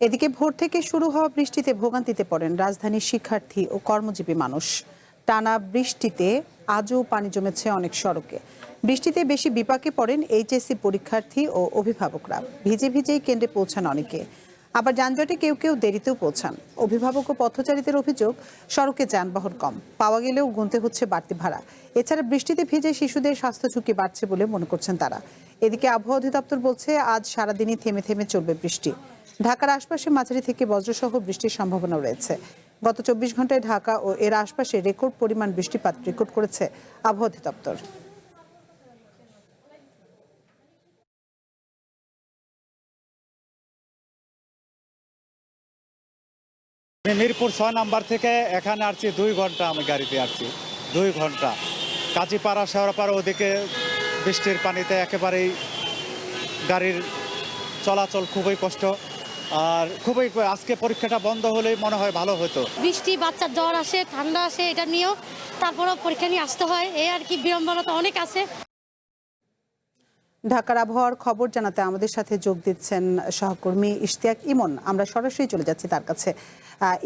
এদিকে ভোর থেকে শুরু হওয়া বৃষ্টিতে ভোগান্তিতে পড়েন রাজধানীর শিক্ষার্থী ও কর্মজীবী মানুষ। টানা বৃষ্টিতে আজও পানি জমেছে অনেক সড়কে। বৃষ্টিতে বেশি বিপাকে পড়েন এইচএসসি পরীক্ষার্থী ও অভিভাবকরা। ভিজে ভিজেই কেন্দ্রে পৌঁছান অনেকে, আবার যানজটে কেউ কেউ দেরিতেও পৌঁছান। অভিভাবক ও পথচারীদের অভিযোগ, সড়কে যানবাহন কম, পাওয়া গেলেও গুনতে হচ্ছে বাড়তি ভাড়া। এছাড়া বৃষ্টিতে ভিজে শিশুদের স্বাস্থ্য ঝুঁকি বাড়ছে বলে মনে করছেন তারা। এদিকে আবহাওয়া অধিদপ্তর বলছে আজ সারাদিনই থেমে থেমে চলবে বৃষ্টি। ঢাকার আশপাশে মাঝারি থেকে বজ্রসহ বৃষ্টির সম্ভাবনা রয়েছে। গত 24 ঘন্টায় ঢাকা ও এর আশপাশে রেকর্ড পরিমাণ বৃষ্টিপাত রেকর্ড করেছে আবহাওয়া অধিদপ্তর। মিরপুর 6 নাম্বার থেকে এখানে আসছি 2 ঘন্টা, আমি গাড়িতে আসছি 2 ঘন্টা। কাজীপাড়া শেওড়াপাড়া ওদিকে বৃষ্টির পানিতে একেবারেই গাড়ির চলাচল খুবই কষ্ট। আর খুবই আজকে পরীক্ষাটা বন্ধ হলেই মনে হয় ভালো হতো। বৃষ্টি, বাচ্চার জ্বর আসে, ঠান্ডা আসে, এটা নিয়েও তারপরও পরীক্ষা নিয়ে আসতে হয়। এই আর কি, বিড়ম্বনা তো অনেক আছে। ঢাকার আবহাওয়ার খবর জানাতে আমাদের সাথে যোগ দিচ্ছেন সহকর্মী ইশতিয়াক ইমন। আমরা সরাসরি চলে যাচ্ছি তার কাছে।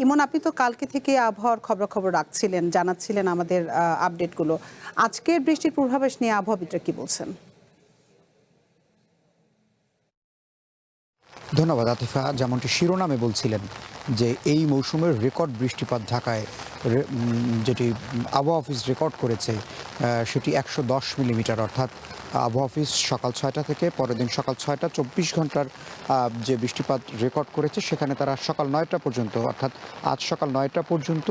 ইমন, আপনি তো কালকে থেকে আবহাওয়ার খবর রাখছিলেন, জানাচ্ছিলেন আমাদের আপডেটগুলো। আজকের বৃষ্টির পূর্বাভাস নিয়ে আবহাওয়াবিদরা কি বলছেন? ধন্যবাদ আতিফা। যেমনটি শিরোনামে বলছিলেন যে এই মৌসুমের রেকর্ড বৃষ্টিপাত ঢাকায় যেটি আবহাওয়া অফিস রেকর্ড করেছে সেটি 110 মিলিমিটার, অর্থাৎ আবহাওয়া অফিস সকাল 6টা থেকে পরের দিন সকাল 6টা 24 ঘন্টার যে বৃষ্টিপাত রেকর্ড করেছে সেখানে তারা সকাল 9টা পর্যন্ত, অর্থাৎ আজ সকাল 9টা পর্যন্ত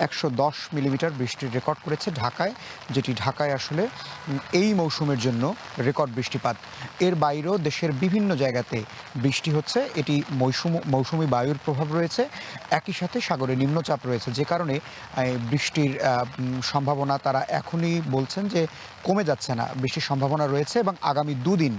110 মিলিমিটার বৃষ্টির রেকর্ড করেছে ঢাকায়, যেটি ঢাকায় আসলে এই মৌসুমের জন্য রেকর্ড বৃষ্টিপাত। এর বাইরেও দেশের বিভিন্ন জায়গাতে বৃষ্টি হচ্ছে। এটি মৌসুমি বায়ুর প্রভাব রয়েছে, একই সাথে সাগরে নিম্নচাপ রয়েছে, যে কারণে বৃষ্টির সম্ভাবনা তারা এখনই বলছেন যে কমে যাচ্ছে না, বৃষ্টির সম্ভাবনা রয়েছে এবং আগামী 2 দিন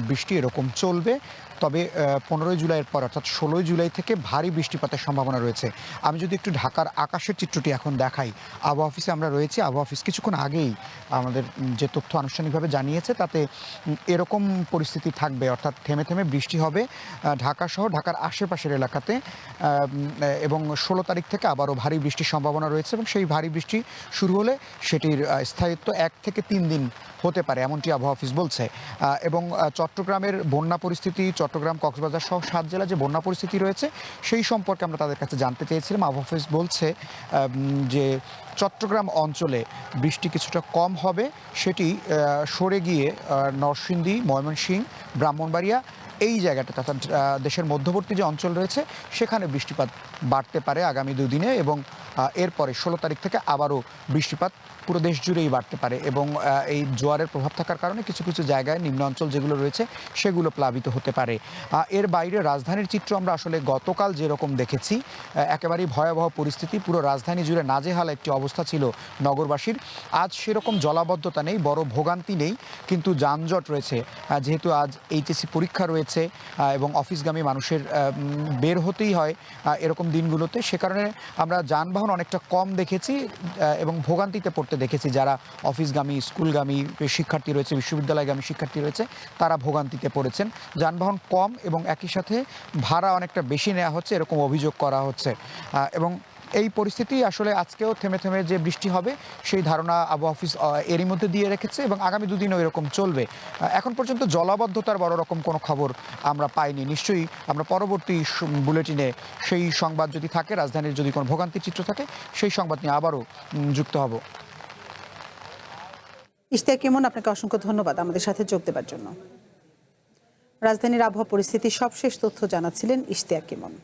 বৃষ্টি এরকম চলবে। তবে 15 জুলাইয়ের পর, অর্থাৎ 16 জুলাই থেকে ভারী বৃষ্টিপাতের সম্ভাবনা রয়েছে। আমি যদি একটু ঢাকার আকাশের চিত্রটি এখন দেখাই, আবহাওয়া অফিসে আমরা রয়েছি। আবহাওয়া অফিস কিছুক্ষণ আগেই আমাদের যে তথ্য আনুষ্ঠানিকভাবে জানিয়েছে তাতে এরকম পরিস্থিতি থাকবে, অর্থাৎ থেমে থেমে বৃষ্টি হবে ঢাকা সহ ঢাকার আশেপাশের এলাকাতে, এবং 16 তারিখ থেকে আবারও ভারী বৃষ্টির সম্ভাবনা রয়েছে এবং সেই ভারী বৃষ্টি শুরু হলে সেটির স্থায়িত্ব 1 থেকে 3 দিন হতে পারে, এমনটি আবহাওয়া অফিস বলছে। এবং চট্টগ্রামের বন্যা পরিস্থিতি, চট্টগ্রাম, কক্সবাজার সহ 7 জেলা যে বন্যা পরিস্থিতি রয়েছে সেই সম্পর্কে আমরা তাদের কাছে জানতে চেয়েছিলাম। আবহাওয়া অফিস বলছে যে চট্টগ্রাম অঞ্চলে বৃষ্টি কিছুটা কম হবে, সেটি সরে গিয়ে নরসিংদী, ময়মনসিংহ, ব্রাহ্মণবাড়িয়া এই জায়গাটা, অর্থাৎ দেশের মধ্যবর্তী যে অঞ্চল রয়েছে সেখানে বৃষ্টিপাত বাড়তে পারে আগামী 2 দিনে, এবং এরপরে 16 তারিখ থেকে আবারও বৃষ্টিপাত পুরো দেশ জুড়েই বাড়তে পারে। এবং এই জোয়ারের প্রভাব থাকার কারণে কিছু কিছু জায়গায় নিম্ন অঞ্চল যেগুলো রয়েছে সেগুলো প্লাবিত হতে পারে। এর বাইরে রাজধানীর চিত্র আমরা আসলে গতকাল যেরকম দেখেছি, একেবারেই ভয়াবহ পরিস্থিতি, পুরো রাজধানী জুড়ে নাজেহাল একটি অবস্থা ছিল নগরবাসীর। আজ সেরকম জলাবদ্ধতা নেই, বড় ভোগান্তি নেই, কিন্তু যানজট রয়েছে, যেহেতু আজ এইচএসসি পরীক্ষা রয়েছে এবং অফিসগামী মানুষের বের হতেই হয় এরকম দিনগুলোতে। সে কারণে আমরা যানবাহন অনেকটা কম দেখেছি এবং ভোগান্তিতে পড়তে দেখেছি যারা অফিসগামী, স্কুলগামী শিক্ষার্থী রয়েছে, বিশ্ববিদ্যালয়গামী শিক্ষার্থী রয়েছে, তারা ভোগান্তিতে পড়েছেন। যানবাহন কম এবং একই সাথে ভাড়া অনেকটা বেশি নেওয়া হচ্ছে, এরকম অভিযোগ করা হচ্ছে। এবং এই পরিস্থিতি আসলে আজকেও থেমে থেমে যে বৃষ্টি হবে সেই ধারণা আবহাওয়া অফিস এরই মধ্যে দিয়ে রেখেছে এবং আগামী 2 দিনও এরকম চলবে। এখন পর্যন্ত জলাবদ্ধতার বড় রকম কোনো খবর আমরা পাইনি। নিশ্চয়ই আমরা পরবর্তী বুলেটিনে সেই সংবাদ যদি থাকে, রাজধানীর যদি কোনো ভোগান্তির চিত্র থাকে, সেই সংবাদ নিয়ে আবারও যুক্ত হব। ইশতিয়াক ইমন, আপনাকে অসংখ্য ধন্যবাদ আমাদের সাথে যোগ দেওয়ার জন্য। রাজধানীর আবহাওয়া পরিস্থিতির সবশেষ তথ্য জানাচ্ছিলেন ইশতিয়াক ইমন।